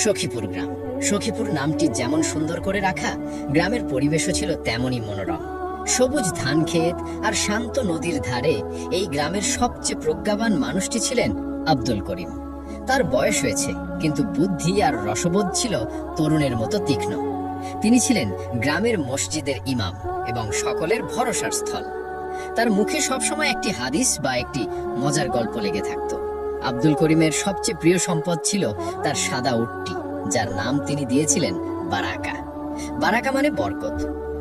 সখীপুর গ্রাম। সখীপুর নামটি যেমন সুন্দর করে রাখা, গ্রামের পরিবেশও ছিল তেমনই মনোরম। সবুজ ধান ক্ষেত আর শান্ত নদীর ধারে এই গ্রামের সবচেয়ে প্রজ্ঞাবান মানুষটি ছিলেন আব্দুল করিম। তার বয়স হয়েছে, কিন্তু বুদ্ধি আর রসবোধ ছিল তরুণের মতো তীক্ষ্ণ। তিনি ছিলেন গ্রামের মসজিদের ইমাম এবং সকলের ভরসার স্থল। তার মুখে সবসময় একটি হাদিস বা একটি মজার গল্প লেগে থাকত। আব্দুল করিমের সবচেয়ে প্রিয় সম্পদ ছিল তার সাদা উটটি, যার নাম তিনি দিয়েছিলেন বারাকা। বারাকা মানে বরকত।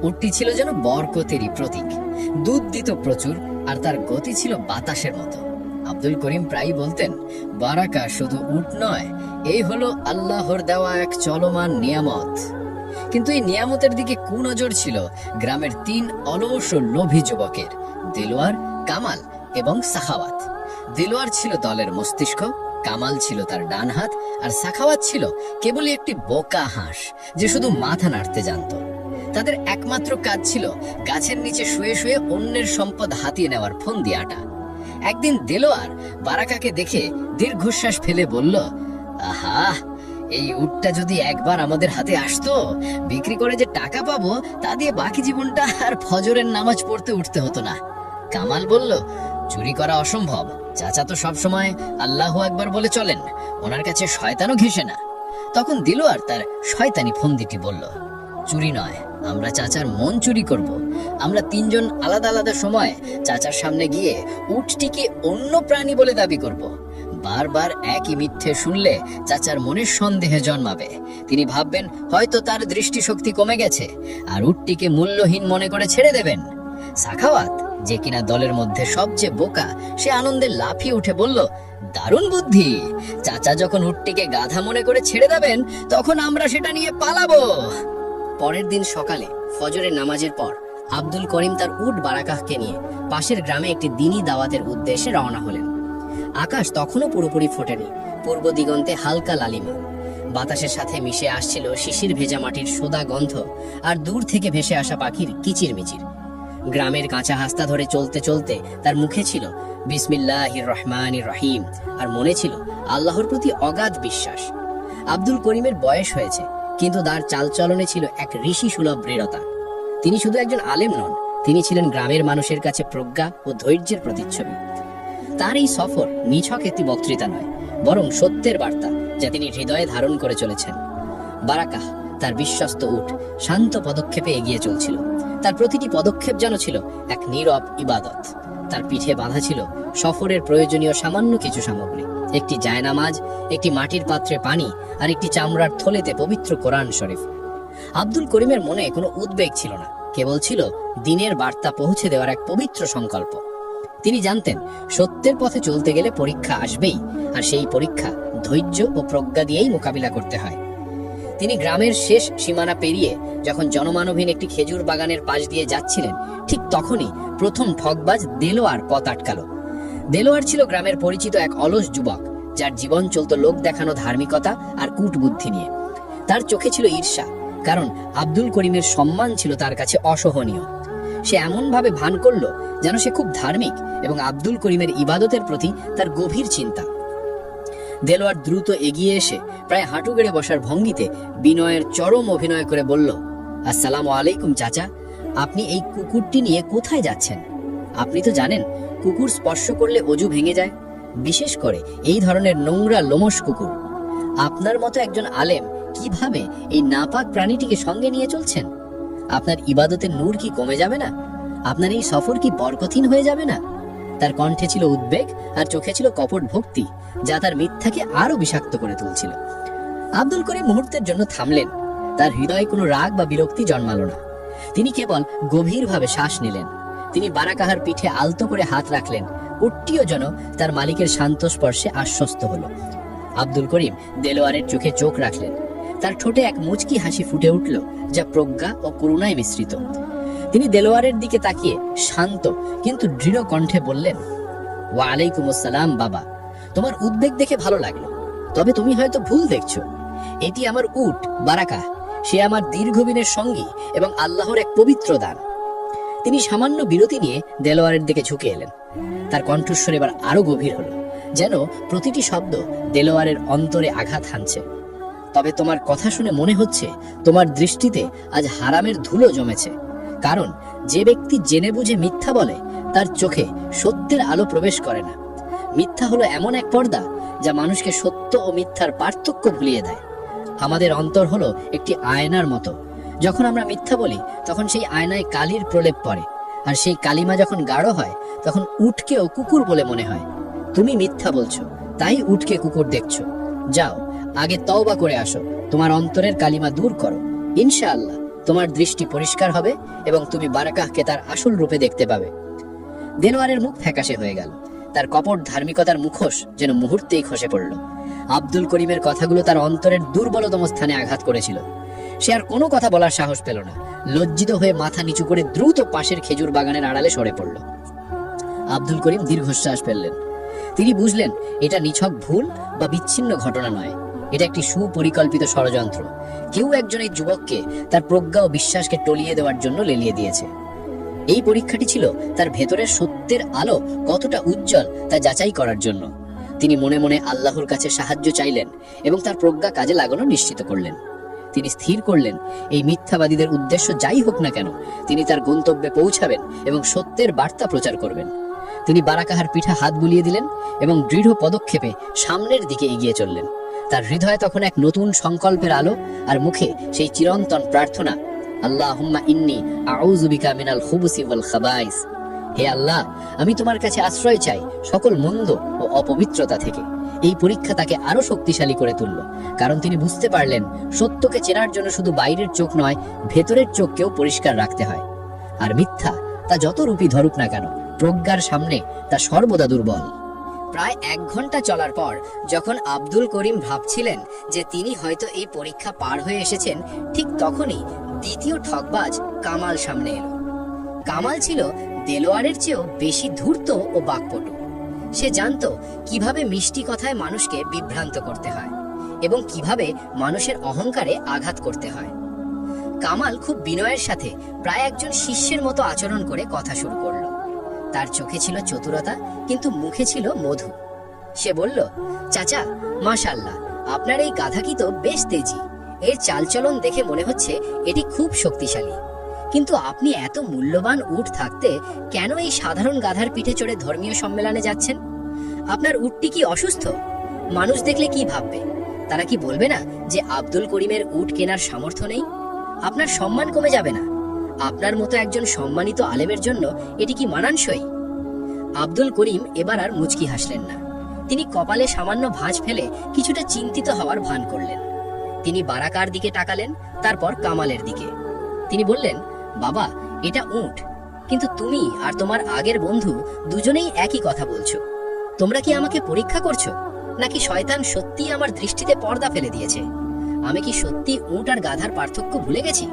উটটি ছিল যেন বরকতেরই প্রতীক। দুধ দিত প্রচুর, আর তার গতি ছিল বাতাসের মতো। আব্দুল করিম প্রায়ই বলতেন, বারাকা শুধু উট নয়, এই হলো আল্লাহর দেওয়া এক চলমান নিয়ামত। কিন্তু এই নিয়ামতের দিকে কুনজর ছিল গ্রামের 3 অলস ও লোভী যুবকের, দিলওয়ার, কামাল এবং সাখাওয়াত। দিলওয়ার ছিল দলের মস্তিষ্ক, কামাল ছিল তার ডান হাত, আর সাখাওয়াত ছিল কেবলই একটি বোকা হাঁস যে শুধু মাথা নাড়তে জানত। তাদের একমাত্র কাজ ছিল গাছের নিচে শুয়ে শুয়ে অন্যের সম্পদ হাতিয়ে নেওয়ার ফন্দি আটা। একদিন দিলওয়ার বারাকাকে দেখে দীর্ঘশ্বাস ফেলে বলল, আহা, এই উটটা যদি একবার আমাদের হাতে আসতো, বিক্রি করে যে টাকা পাবো তা দিয়ে বাকি জীবনটা আর ফজরের নামাজ পড়তে উঠতে হতো না। কামাল বলল, চুরি করা অসম্ভব, চাচা তো সবসময় আল্লাহু আকবার বলে চলেন, ওনার কাছে শয়তানও ঘেঁষে না। তখন দিলওয়ার তার শয়তানি ফন্দিটি বলল, চুরি নয়, আমরা চাচার মন চুরি করব। আমরা 3 জন আলাদা আলাদা সময় চাচার সামনে গিয়ে উটটিকে অন্য প্রাণী বলে দাবি করব। বারবার একই মিথ্যে শুনলে চাচার মনে সন্দেহে জন্মাবে। তিনি ভাববেন হয়তো তার দৃষ্টিশক্তি কমে গেছে, আর উটটিকে মূল্যহীন মনে করে ছেড়ে দেবেন। সাখাওয়াত, যে কিনা দলের মধ্যে সবচেয়ে বোকা, সে আনন্দে লাফিয়ে উঠে বলল, দারুণ বুদ্ধি! চাচা যখন উটটিকে গাধা মনে করে ছেড়ে দেবেন, তখন আমরা সেটা নিয়ে পালাবো। পরের দিন সকালে ফজরের নামাজের পর আব্দুল করিম তার উট বারাকাহকে নিয়ে পাশের গ্রামে একটি দিনী দাওয়াতের উদ্দেশ্যে রওনা হলেন। আকাশ তখনও পুরোপুরি ফোটেনি, পূর্ব দিগন্তে হালকা লালিমা। বাতাসের সাথে মিশে আসছিল শিশির ভেজা মাটির সোদা গন্ধ আর দূর থেকে ভেসে আসা পাখির কিচিরমিচির। গ্রামের কাঁচা হাস্তা ধরে চলতে চলতে তার মুখে ছিল বিসমিল্লাহির রহমানির রহিম, আর মনে ছিল আল্লাহর প্রতি অগাধ বিশ্বাস। আব্দুল করিমের বয়স হয়েছে, কিন্তু তার চালচলনে ছিল এক ঋষি সুলভ দৃঢ়তা। তিনি শুধু একজন আলেম নন, তিনি ছিলেন গ্রামের মানুষের কাছে প্রজ্ঞা ও ধৈর্যের প্রতিচ্ছবি। তার এই সফর নিছক একটি বক্তৃতা নয়, বরং সত্যের বার্তা যা তিনি হৃদয়ে ধারণ করে চলেছেন। বারাকাহ, তার বিশ্বস্ত উট, শান্ত পদক্ষেপে এগিয়ে চলছিল। তার প্রতিটি পদক্ষেপ যেন ছিল এক নীরব ইবাদত। তার পিঠে বাঁধা ছিল সফরের প্রয়োজনীয় সামান্য কিছু সামগ্রী, একটি জায়নামাজ, একটি মাটির পাত্রে পানি, আর একটি চামড়ার থলেতে পবিত্র কোরআন শরীফ। আব্দুল করিমের মনে কোনো উদ্বেগ ছিল না, কেবল ছিল দিনের বার্তা পৌঁছে দেওয়ার এক পবিত্র সংকল্প। তিনি জানতেন সত্যের পথে চলতে গেলে পরীক্ষা আসবেই, আর সেই পরীক্ষা ধৈর্য ও প্রজ্ঞা দিয়েই মোকাবিলা করতে হয়। তিনি গ্রামের শেষ সীমানা পেরিয়ে যখন জনমানবহীন একটি খেজুর বাগানের পাশ দিয়ে যাচ্ছিলেন, ঠিক তখনই প্রথম ঠকবাজ দেলোয়ার পথ আটকালো। দেলোয়ার ছিল গ্রামের পরিচিত এক অলস যুবক, যার জীবন চলত লোক দেখানো ধার্মিকতা আর কূটবুদ্ধি নিয়ে। তার চোখে ছিল ঈর্ষা, কারণ আব্দুল করিমের সম্মান ছিল তার কাছে অসহনীয়। সে এমনভাবে ভান করল যেন সে খুব ধার্মিক এবং আব্দুল করিমের ইবাদতের প্রতি তার গভীর চিন্তা। দেলোয়ার দ্রুত এগিয়ে এসে প্রায় হাঁটু গেড়ে বসার ভঙ্গিতে বিনয়ের চরম অভিনয় করে বলল, আসসালামু আলাইকুম চাচা, আপনি এই কুকুরটি নিয়ে কোথায় যাচ্ছেন? আপনি তো জানেন কুকুর স্পর্শ করলে অজু ভেঙে যায়, বিশেষ করে এই ধরনের নোংরা লোমশ কুকুর। আপনার মতো একজন আলেম কিভাবে এই নাপাক প্রাণীটিকে সঙ্গে নিয়ে চলছেন? আপনার ইবাদতের নূর কি কমে যাবে না? আপনার এই সফর কি বরকতহীন হয়ে যাবে না? তার কণ্ঠে ছিল উদ্বেগ, আর চোখে ছিল কপট ভক্তি, যা তার মিথ্যাকে আরো বিষাক্ত করে তুলছিল। আব্দুল করিম মুহূর্তের জন্য থামলেন। তার হৃদয়ে কোনো রাগ বা বিরক্তি জন্মালো না। তিনি কেবল গভীরভাবে শ্বাস নিলেন। তিনি বারাকাহার পিঠে আলতো করে হাত রাখলেন। উটটিও যেন তার মালিকের শান্ত স্পর্শে আশ্বস্ত হলো। আব্দুল করিম দেলোয়ারের চোখে চোখ রাখলেন। তার ঠোঁটে এক মুচকি হাসি ফুটে উঠল, যা প্রজ্ঞা ও করুণায় মিশ্রিত। তিনি দেলোয়ারের দিকে তাকিয়ে শান্ত কিন্তু দৃঢ় কণ্ঠে বললেন, ওয়া আলাইকুম আসসালাম বাবা, তোমার উদ্বেগ দেখে ভালো লাগলো, তবে তুমি হয়তো ভুল দেখছো। এটি আমার উট বারাকা, সে আমার দীর্ঘদিনের সঙ্গী এবং আল্লাহর এক পবিত্র দান। তিনি সামান্য বিরতি নিয়ে দেলোয়ারের দিকে ঝুঁকে এলেন। তার কণ্ঠস্বর এবার আরো গভীর হলো, যেন প্রতিটি শব্দ দেলোয়ারের অন্তরে আঘাত হানছে। তবে তোমার কথা শুনে মনে হচ্ছে তোমার দৃষ্টিতে আজ হারামের ধুলো জমেছে। কারণ যে ব্যক্তি জেনে বুঝে মিথ্যা বলে তার চোখে সত্যের আলো প্রবেশ করে না। মিথ্যা হলো এমন এক পর্দা যা মানুষকে সত্য ও মিথ্যার পার্থক্য ভুলিয়ে দেয়। আমাদের অন্তর হলো একটি আয়নার মতো। যখন আমরা মিথ্যা বলি তখন সেই আয়নায় কালির প্রলেপ পড়ে, আর সেই কালিমা যখন গাঢ় হয় তখন উটকেও কুকুর বলে মনে হয়। তুমি মিথ্যা বলছো, তাই উটকে কুকুর দেখছো। যাও, আগে তওবা করে আসো, তোমার অন্তরের কালিমা দূর করো। ইনশাআল্লাহ তোমার দৃষ্টি পরিষ্কার হবে এবং তুমি বারাকাহকে তার আসল রূপে দেখতে পাবে। দেলোয়ারের মুখ ফ্যাকাশে হয়ে গেল। তার কপট ধার্মিকতার মুখোশ যেন মুহূর্তেই খসে পড়ল। আব্দুল করিমের কথাগুলো তার অন্তরের দুর্বলতম স্থানে আঘাত করেছিল। সে আর কোনো কথা বলার সাহস পেল না। লজ্জিত হয়ে মাথা নিচু করে দ্রুত পাশের খেজুর বাগানের আড়ালে সরে পড়ল। আব্দুল করিম দীর্ঘশ্বাস ফেললেন। তিনি বুঝলেন এটা নিছক ভুল বা বিচ্ছিন্ন ঘটনা নয়, এটা একটি সুপরিকল্পিত ষড়যন্ত্র। কেউ একজন এই যুবককে তার প্রজ্ঞা ও বিশ্বাসকে টলিয়ে দেওয়ার জন্য লেলিয়ে দিয়েছে। এই পরীক্ষাটি ছিল তার ভেতরের সত্যের আলো কতটা উজ্জ্বল তা যাচাই করার জন্য। তিনি মনে মনে আল্লাহর কাছে সাহায্য চাইলেন এবং তার প্রজ্ঞা কাজে লাগানো নিশ্চিত করলেন। তিনি স্থির করলেন এই মিথ্যাবাদীদের উদ্দেশ্য যাই হোক না কেন, তিনি তার গন্তব্যে পৌঁছাবেন এবং সত্যের বার্তা প্রচার করবেন। তিনি বারাকাহার পিঠে হাত বুলিয়ে দিলেন এবং দৃঢ় পদক্ষেপে সামনের দিকে এগিয়ে চললেন। তার হৃদয়ে তখন এক নতুন সংকল্পের আলো, আর মুখে সেই চিরন্তন প্রার্থনা, আল্লাহুম্মা ইন্নী আউযু বিকা মিনাল খুবুসি ওয়াল খাবাইস। হে আল্লাহ, আমি তোমার কাছে আশ্রয় চাই সকল মন্দ ও অপবিত্রতা থেকে। এই পরীক্ষা তাকে আরো শক্তিশালী করে তুলল, কারণ তিনি বুঝতে পারলেন সত্যকে চেনার জন্য শুধু বাইরের চোখ নয়, ভেতরের চোখকেও পরিষ্কার রাখতে হয়। আর মিথ্যা তা যত রূপী ধরুক না কেন, প্রজ্ঞার সামনে তা সর্বদা দুর্বল। প্রায় 1 ঘন্টা চলার পর যখন আব্দুল করিম ভাবছিলেন যে তিনি হয়তো এই পরীক্ষা পার হয়ে এসেছেন, ঠিক তখনই দ্বিতীয় ঠকবাজ কামাল সামনে এলো। কামাল ছিল দেলোয়ারের চেয়েও বেশি ধূর্ত ও বাকপটু। সে জানতো কিভাবে মিষ্টি কথায় মানুষকে বিভ্রান্ত করতে হয় এবং কিভাবে মানুষের অহংকারে আঘাত করতে হয়। কামাল খুব বিনয়ের সাথে প্রায় একজন শিষ্যের মতো আচরণ করে কথা শুরু করলো। তার চোখে ছিল চতুরতা, কিন্তু মুখে ছিল মধু। সে বলল, চাচা, মাশাআল্লাহ, আপনার এই গাধা কি তো বেশ তেজি। এর চালচলন দেখে মনে হচ্ছে এটি খুব শক্তিশালী। কিন্তু আপনি এত মূল্যবান উট থাকতে কেন এই সাধারণ গাধার পিঠে চড়ে ধর্মীয় সম্মেলনে যাচ্ছেন? আপনার উটটি কি অসুস্থ? মানুষ দেখলে কি ভাববে? তারা কি বলবে না যে আব্দুল করিমের উট কেনার সামর্থ্য নেই? আপনার সম্মান কমে যাবে না? আপনার মতো একজন সম্মানিত আলেমের জন্য এটি কি মানানসই? আব্দুল করিম এবার আর মুচকি হাসলেন না। তিনি কপালে সামান্য ভাঁজ ফেলে কিছুটা চিন্তিত হওয়ার ভান করলেন। তিনি বারাকার দিকে তাকালেন, তারপর কামালের দিকে। তিনি বললেন, বাবা, এটা উট, কিন্তু তুমি আর তোমার আগের বন্ধু দুজনেই একই কথা বলছো। তোমরা কি আমাকে পরীক্ষা করছো, নাকি শয়তান সত্যিই আমার দৃষ্টিতে পর্দা ফেলে দিয়েছে? আমি কি সত্যি উট আর গাধার পার্থক্য ভুলে গেছি?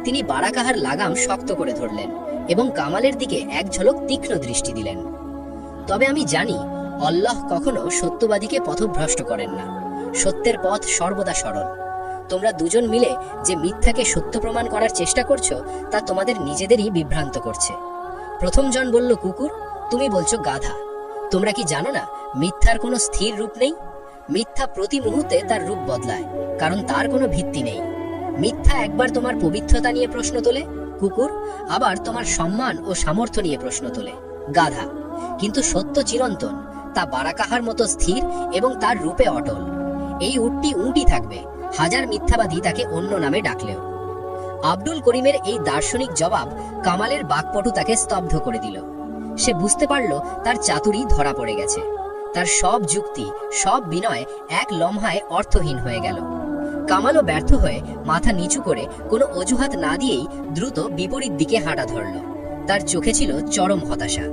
তিনি বারাকাহার লাগাম শক্ত করে ধরলেন এবং কামালের দিকে এক ঝলক তীক্ষ্ণ দৃষ্টি দিলেন। তবে আমি জানি আল্লাহ কখনো সত্যবাদীকে পথভ্রষ্ট করেন না। সত্যের পথ সর্বদা সরল। তোমরা দুজন মিলে যে মিথ্যাকে সত্য প্রমাণ করার চেষ্টা করছো তা তোমাদের নিজেদেরই বিভ্রান্ত করছে। প্রথম জন বলল কুকুর, তুমি বলছো গাধা। তোমরা কি জানো না মিথ্যার কোনো স্থির রূপ নেই? মিথ্যা প্রতি মুহূর্তে তার রূপ বদলায়, কারণ তার কোনো ভিত্তি নেই। মিথ্যা একবার তোমার পবিত্রতা নিয়ে প্রশ্ন তোলে, কুকুর, আবার তোমার সম্মান ও সামর্থ্য নিয়ে প্রশ্ন তোলে, গাধা। কিন্তু সত্য চিরন্তন, তা বারাকাহার মতো স্থির এবং তার রূপে অটল। এই উটটি উটই থাকবে, হাজার মিথ্যাবাদী তাকে অন্য নামে ডাকলেও। আব্দুল করিমের এই দার্শনিক জবাব কামালের বাকপটু তাকে স্তব্ধ করে দিল। সে বুঝতে পারল তার চাতুরি ধরা পড়ে গেছে। তার সব যুক্তি, সব বিনয় এক লম্হায় অর্থহীন হয়ে গেল। কামালও ব্যর্থ হয়ে মাথা নিচু করে কোনো অজুহাত না দিয়েই দ্রুত বিপরীত দিকে হাঁটা ধরল। তার চোখে ছিল চরম হতাশা।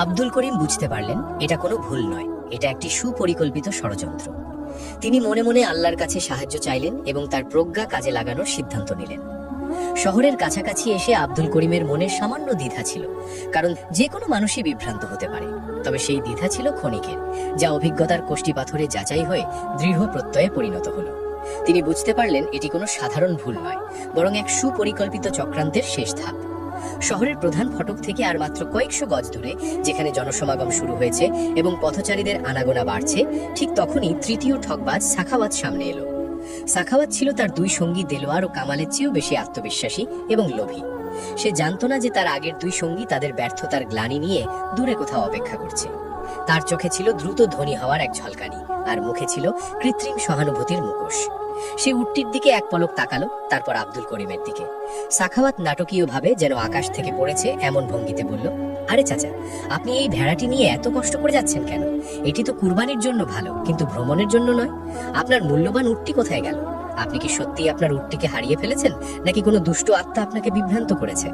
আব্দুল করিম বুঝতে পারলেন এটা কোনো ভুল নয়, এটা একটি সুপরিকল্পিত ষড়যন্ত্র। তিনি মনে মনে আল্লাহর কাছে সাহায্য চাইলেন এবং তার প্রজ্ঞা কাজে লাগানোর সিদ্ধান্ত নিলেন। শহরের কাছাকাছি এসে আব্দুল করিমের মনে সামান্য দ্বিধা ছিল, কারণ যে কোনো মানুষই বিভ্রান্ত হতে পারে। তবে সেই দ্বিধা ছিল ক্ষণিকের, যা অভিজ্ঞতার কষ্টি পাথরে যাচাই হয়ে দৃঢ় প্রত্যয়ে পরিণত হলো। তিনি বুঝতে পারলেন এটি কোনো সাধারণ ভুল নয়, বরং এক সুপরিকল্পিত চক্রান্তের শেষ ধাপ। শহরের প্রধান ফটক থেকে আর মাত্র কয়েকশো গজ দূরে, যেখানে জনসমাগম শুরু হয়েছে এবং পথচারীদের আনাগোনা বাড়ছে, ঠিক তখনই তৃতীয় ঠকবাজ সাখাওয়াত সামনে এলো। সাখাওয়াত ছিল তার দুই সঙ্গী দেলোয়ার ও কামালের চেয়েও বেশি আত্মবিশ্বাসী এবং লোভী। সে জানতো না যে তার আগের দুই সঙ্গী তাদের ব্যর্থতার গ্লানি নিয়ে দূরে কোথাও অপেক্ষা করছে। তার চোখে ছিল দ্রুত ধনী হওয়ার এক ঝলকানি, আর মুখে ছিল কৃত্রিম সহানুভূতির মুখোশ। সে উটটির দিকে এক পলক তাকালো, তারপর আব্দুল করিমের দিকে। সাখাওয়াত নাটকীয়ভাবে যেন আকাশ থেকে পড়েছে এমন ভঙ্গিতে বলল, আরে চাচা, আপনি এই ভেড়াটি নিয়ে এত কষ্ট করে যাচ্ছেন কেন? এটি তো কুরবানির জন্য ভালো, কিন্তু ভ্রমণের জন্য নয়। আপনার মূল্যবান উটটি কোথায় গেল? আপনি কি সত্যিই আপনার উটটিকে হারিয়ে ফেলেছেন, নাকি কোনো দুষ্ট আত্মা আপনাকে বিভ্রান্ত করেছে?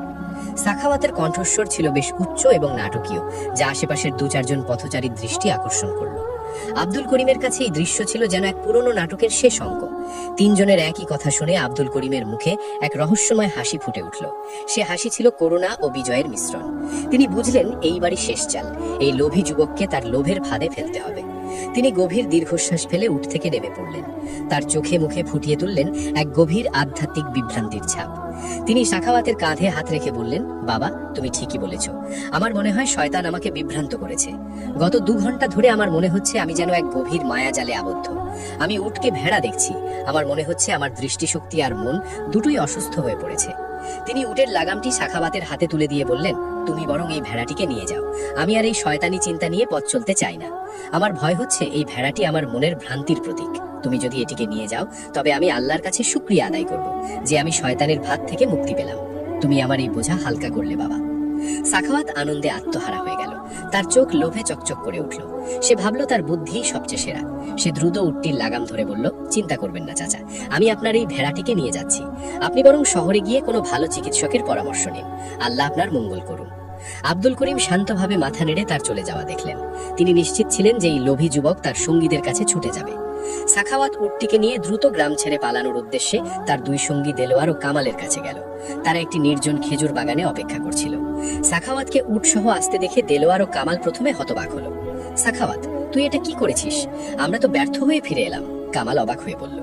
সাখাওয়াতের কণ্ঠস্বর ছিল বেশ উচ্চ এবং নাটকীয়, যা আশেপাশের দু চারজন পথচারীর দৃষ্টি আকর্ষণ করল। আব্দুল করিমের কাছে এই দৃশ্য ছিল যেন এক পুরনো নাটকের শেষ অঙ্ক। তিনজনের একই কথা শুনে আব্দুল করিমের মুখে এক রহস্যময় হাসি ফুটে উঠল। সে হাসি ছিল করুণা ও বিজয়ের মিশ্রণ। তিনি বুঝলেন এইবারই শেষ চাল, এই লোভী যুবককে তার লোভের ফাঁদে ফেলতে হবে। তিনি গভীর দীর্ঘশ্বাস ফেলে উঠ থেকে নেমে পড়লেন। তার চোখে মুখে ফুটিয়ে তুললেন এক গভীর আধ্যাত্মিক বিভ্রান্তির ছাপ। তিনি সাখাওয়াতের কাঁধে হাত রেখে বললেন, বাবা, তুমি ঠিকই বলেছ। আমার মনে হয় শয়তান আমাকে বিভ্রান্ত করেছে। গত 2 ঘন্টা ধরে আমার মনে হচ্ছে আমি যেন এক গভীর মায়াজালে আবদ্ধ। আমি উটকে ভেড়া দেখছি। আমার মনে হচ্ছে আমার দৃষ্টিশক্তি আর মন দুটোই অসুস্থ হয়ে পড়েছে। তিনি উটের লাগামটি সাখাওয়াতের হাতে তুলে দিয়ে বললেন, তুমি বরং এই ভেড়াটিকে নিয়ে যাও। আমি আর এই শয়তানি চিন্তা নিয়ে পথ চলতে চাই না। আমার ভয় হচ্ছে এই ভেড়াটি আমার মনের ভ্রান্তির প্রতীক। তুমি যদি এটিকে নিয়ে যাও, তবে আমি আল্লাহর কাছে শুকরিয়া আদায় করব যে আমি শয়তানের ভাত থেকে মুক্তি পেলাম। তুমি আমার এই বোঝা হালকা করলে বাবা। সাখাওয়াত আনন্দে আত্মহারা হয়ে গেল। তার চোখ লোভে চকচক করে উঠল। সে ভাবল তার বুদ্ধিই সবচেয়ে সেরা। সে দ্রুত উটটির লাগাম ধরে বলল, চিন্তা করবেন না চাচা, আমি আপনার এই ভেড়াটিকে নিয়ে যাচ্ছি। আপনি বরং শহরে গিয়ে কোনো ভালো চিকিৎসকের পরামর্শ নিন। আল্লাহ আপনার মঙ্গল করুন। আব্দুল করিম শান্তভাবে মাথা নেড়ে তার চলে যাওয়া দেখলেন। তিনি নিশ্চিত ছিলেন যে এই লোভী যুবক তার সঙ্গীদের কাছে ছুটে যাবে। সাখাওয়াত উটটিকে নিয়ে দ্রুত গ্রাম ছেড়ে পালানোর উদ্দেশ্যে তার দুই সঙ্গী দেলোয়ার ও কামালের কাছে গেল। তারা একটি নির্জন খেজুর বাগানে অপেক্ষা করছিল। সাখাওয়াতকে উট সহ আসতে দেখে দেলোয়ার ও কামাল প্রথমে হতবাক হলো। সাখাওয়াত, তুই এটা কি করেছিস? আমরা তো ব্যর্থ হয়ে ফিরে এলাম। কামাল অবাক হয়ে বলল।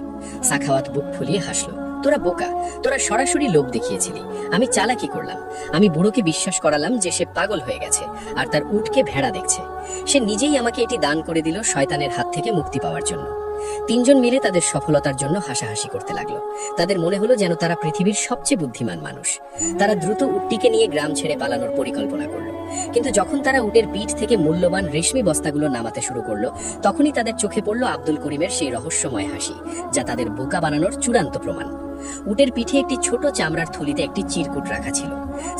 সাখাওয়াত বুক ফুলিয়ে হাসলো। তোরা বোকা, তোরা সরাসরি লোভ দেখিয়েছিলি। আমি চালাকি করলাম। আমি বুড়োকে বিশ্বাস করালাম যে সে পাগল হয়ে গেছে আর তার উটকে ভেড়া দেখছে। সে নিজেই আমাকে এটি দান করে দিল শয়তানের হাত থেকে মুক্তি পাওয়ার জন্য। তিনজন মিলে তাদের সফলতার জন্য হাসাহাসি করতে লাগলো। তাদের মনে হলো যেন তারা পৃথিবীর সবচেয়ে বুদ্ধিমান মানুষ। তারা দ্রুত উটটিকে নিয়ে গ্রাম ছেড়ে পালানোর পরিকল্পনা করলো। কিন্তু যখন তারা উটের পিঠ থেকে মূল্যবান রেশমি বস্তাগুলো নামাতে শুরু করলো, তখনই তাদের চোখে পড়লো আব্দুল করিমের সেই রহস্যময় হাসি, যা তাদের বোকা বানানোর চূড়ান্ত প্রমাণ। উটের পিঠে একটি ছোট চামড়ার থলিতে একটি চিরকুট রাখা ছিল।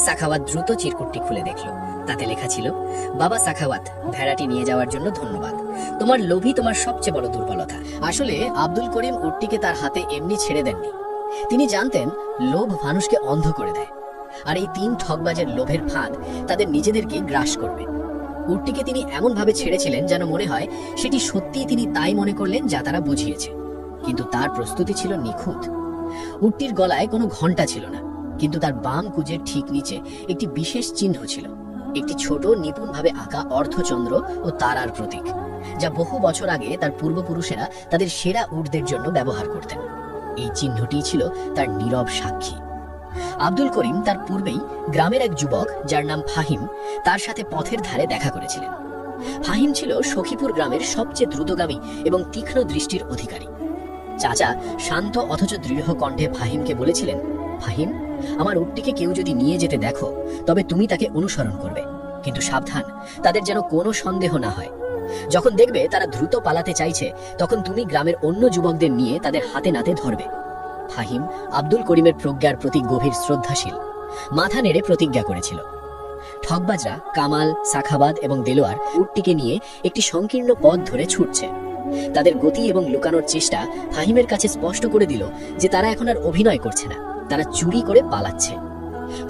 সাখাওয়াত দ্রুত চিরকুটটি খুলে দেখলো। তাতে লেখা ছিল, বাবা সাখাওয়াত, ভেড়াটি নিয়ে যাওয়ার জন্য ধন্যবাদ। তোমার লোভই তোমার সবচেয়ে বড় দুর্বলতা। আসলে আব্দুল করিম উটটিকে তার হাতে এমনি ছেড়ে দেননি। তিনি জানতেন লোভ মানুষকে অন্ধ করে দেয়, আর এই 3 ঠকবাজের লোভের ফাঁদ তাদের নিজেদেরকে গ্রাস করবে। উটটিকে তিনি এমন ভাবে ছেড়েছিলেন যেন মনে হয় সেটি সত্যিই তিনি তাই মনে করলেন যা তারা বুঝিয়েছে। কিন্তু তার প্রস্তুতি ছিল নিখুঁত। উটটির গলায় কোনো ঘণ্টা ছিল না, কিন্তু তার বাম কুজের ঠিক নিচে একটি বিশেষ চিহ্ন ছিল, একটি ছোট নিপুণভাবে আঁকা অর্ধচন্দ্র ও তারার প্রতীক, যা বহু বছর আগে তার পূর্বপুরুষেরা তাদের সেরা উটদের জন্য ব্যবহার করতেন। এই চিহ্নটি ছিল তার নীরব সাক্ষী। আব্দুল করিম তার পূর্বেই গ্রামের এক যুবক যার নাম ফাহিম, তার সাথে পথের ধারে দেখা করেছিলেন। ফাহিম ছিল সখীপুর গ্রামের সবচেয়ে দ্রুতগামী এবং তীক্ষ্ণ দৃষ্টির অধিকারী। চাচা শান্ত অথচ দৃঢ় কণ্ঠে ফাহিমকে বলেছিলেন, ফাহিম, আমার উটটিকে কেউ যদি নিয়ে যেতে দেখো, তবে তুমি তাকে অনুসরণ করবে, কিন্তু সাবধান, তাদের যেন কোনো সন্দেহ না হয়। যখন দেখবে তারা দ্রুত পালাতে চাইছে, তখন তুমি গ্রামের অন্য যুবকদের নিয়ে তাদের হাতে নাতে ধরবে। ফাহিম আব্দুল করিমের প্রজ্ঞার প্রতি গভীর শ্রদ্ধাশীল। মাথা নেড়ে প্রতিজ্ঞা করেছিল। ঠকবাজরা কামাল, সাখাবাদ এবং দেলোয়ার উটটিকে নিয়ে একটি সংকীর্ণ পথ ধরে ছুটছে। তাদের গতি এবং লুকানোর চেষ্টা ফাহিমের কাছে স্পষ্ট করে দিল যে তারা এখন আর অভিনয় করছে না, তারা চুরি করে পালাচ্ছে।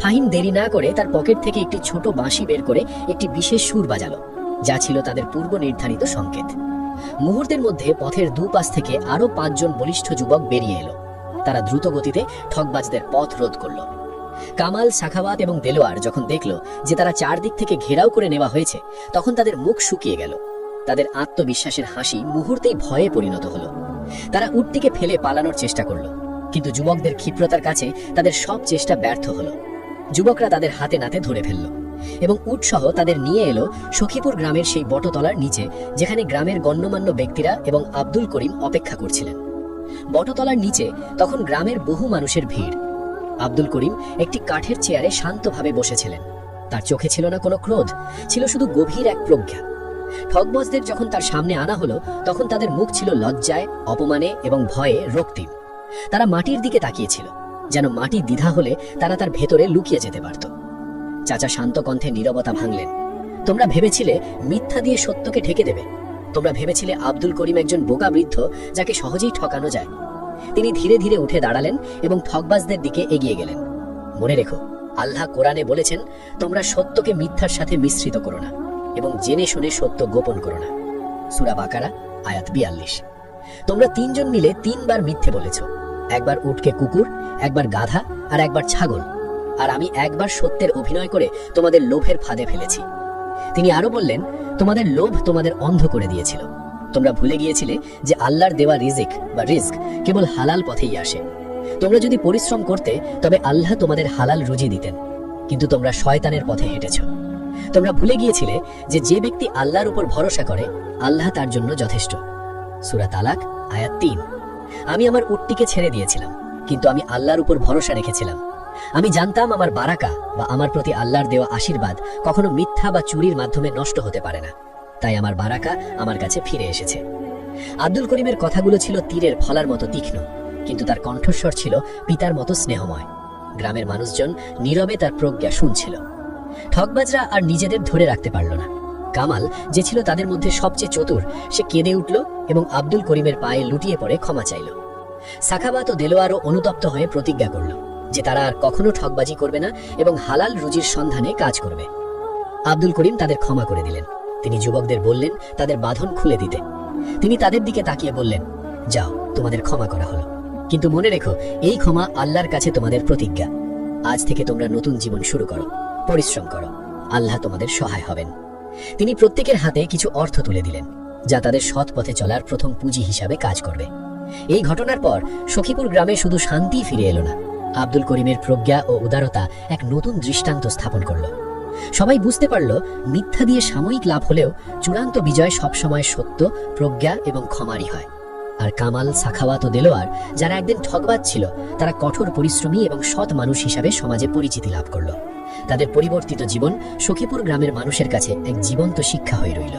ফাহিম দেরি না করে তার পকেট থেকে একটি ছোট বাঁশি বের করে একটি বিশেষ সুর বাজালো, যা ছিল তাদের পূর্ব নির্ধারিত সংকেত। মুহূর্তের মধ্যে পথের দুপাশ থেকে আরো 5 জন বলিষ্ঠ যুবক বেরিয়ে এলো। তারা দ্রুত গতিতে ঠকবাজদের পথ রোধ করল। কামাল, সাখাওয়াত এবং দেলোয়ার যখন দেখল যে তারা চারদিক থেকে ঘেরাও করে নেওয়া হয়েছে, তখন তাদের মুখ শুকিয়ে গেল। তাদের আত্মবিশ্বাসের হাসি মুহূর্তেই ভয়ে পরিণত হলো। তারা উটটিকে ফেলে পালানোর চেষ্টা করলো, কিন্তু যুবকদের ক্ষিপ্রতার কাছে তাদের সব চেষ্টা ব্যর্থ হলো। যুবকরা তাদের হাতে নাতে ধরে ফেলল এবং উট সহ তাদের নিয়ে এলো সখীপুর গ্রামের সেই বটতলার নিচে, যেখানে গ্রামের গণ্যমান্য ব্যক্তিরা এবং আব্দুল করিম অপেক্ষা করছিলেন। বটতলার নিচে তখন গ্রামের বহু মানুষের ভিড়। আব্দুল করিম একটি কাঠের চেয়ারে শান্তভাবে বসেছিলেন। তার চোখে ছিল না কোনো ক্রোধ, ছিল শুধু গভীর এক প্রজ্ঞা। ঠগবাজদের যখন তার সামনে আনা হলো, তখন তাদের মুখ ছিল লজ্জায়, অপমানে এবং ভয়ে রক্তিম। তারা মাটির দিকে তাকিয়েছিল, যেন মাটি দ্বিধা হলে তারা তার ভেতরে লুকিয়ে যেতে পারত। চাচা শান্ত কণ্ঠে নীরবতা ভাঙলেন। তোমরা ভেবেছিলে মিথ্যা দিয়ে সত্যকে ঢেকে দেবে। তোমরা ভেবেছিলে আব্দুল করিম একজন বোকা বৃদ্ধ যাকে সহজেই ঠকানো যায়। তিনি ধীরে ধীরে উঠে দাঁড়ালেন এবং ঠগবাজদের দিকে এগিয়ে গেলেন। মনে রেখো, আল্লাহ কোরআনে বলেছেন, তোমরা সত্যকে মিথ্যার সাথে মিশ্রিত করো না এবং জেনে শুনে সত্য গোপন করো না। সূরা বাকারা আয়াত 42। তোমরা তিনজন মিলে 3 বার মিথ্যে বলেছ। একবার উটকে কুকুর, একবার গাধা আর একবার ছাগল। আর আমি একবার সত্যের অভিনয় করে তোমাদের লোভের ফাঁদে ফেলেছি। তিনি আরো বললেন, তোমাদের লোভ তোমাদের অন্ধ করে দিয়েছিল। তোমরা ভুলে গিয়েছিলে যে আল্লাহর দেওয়া রিজিক বা রিস্ক কেবল হালাল পথেই আসে। তোমরা যদি পরিশ্রম করতে তবে আল্লাহ তোমাদের হালাল রুজি দিতেন, কিন্তু তোমরা শয়তানের পথে হেঁটেছ। তোমরা ভুলে গিয়েছিলে যে ব্যক্তি আল্লাহর উপর ভরসা করে, আল্লাহ তার জন্য যথেষ্ট। সূরা তালাক আয়াত 3। আমি আমার উটটিকে ছেড়ে দিয়েছিলাম, কিন্তু আমি আল্লাহর উপর ভরসা রেখেছিলাম। আমি জানতাম আমার বারাকা বা আমার প্রতি আল্লাহর দেওয়া আশীর্বাদ কখনো মিথ্যা বা চুরির মাধ্যমে নষ্ট হতে পারে না। তাই আমার বারাকা আমার কাছে ফিরে এসেছে। আব্দুল করিমের কথাগুলো ছিল তীরের ফলার মতো তীক্ষ্ণ, কিন্তু তার কণ্ঠস্বর ছিল পিতার মতো স্নেহময়। গ্রামের মানুষজন নীরবে তার প্রজ্ঞা শুনছিল। ঠগবাজরা আর নিজেদের ধরে রাখতে পারল না। কামাল, যে ছিল তাদের মধ্যে সবচেয়ে চতুর, সে কেঁদে উঠল এবং আব্দুল করিমের পায়ে লুটিয়ে পড়ে ক্ষমা চাইল। সাখাবাত ও দেলোয়ারও অনুতপ্ত হয়ে প্রতিজ্ঞা করল যে তারা আর কখনো ঠগবাজি করবে না এবং হালাল রুজির সন্ধানে কাজ করবে। আব্দুল করিম তাদের ক্ষমা করে দিলেন। তিনি যুবকদের বললেন তাদের বাঁধন খুলে দিতে। তিনি তাদের দিকে তাকিয়ে বললেন, যাও, তোমাদের ক্ষমা করা হলো। কিন্তু মনে রেখো, এই ক্ষমা আল্লাহর কাছে তোমাদের প্রতিজ্ঞা। আজ থেকে তোমরা নতুন জীবন শুরু করো, পরিশ্রম করো, আল্লাহ তোমাদের সহায় হবেন। তিনি প্রত্যেকের হাতে কিছু অর্থ তুলে দিলেন, যা তাদের সৎ পথে চলার প্রথম পুঁজি হিসাবে কাজ করবে। এই ঘটনার পর সখীপুর গ্রামে শুধু শান্তি ফিরে এলো না, আব্দুল করিমের প্রজ্ঞা ও উদারতা এক নতুন দৃষ্টান্ত স্থাপন করল। সবাই বুঝতে পারল, মিথ্যা দিয়ে সাময়িক লাভ হলেও চূড়ান্ত বিজয় সবসময় সত্য, প্রজ্ঞা এবং ক্ষমারই হয়। আর কামাল, সাখাওয়াত ও দেলোয়ার, যারা একদিন ঠগবাজ ছিল, তারা কঠোর পরিশ্রমী এবং সৎ মানুষ হিসাবে সমাজে পরিচিতি লাভ করল। তাদের পরিবর্তিত জীবন সখীপুর গ্রামের মানুষের কাছে এক জীবন্ত শিক্ষা হয়ে রইল।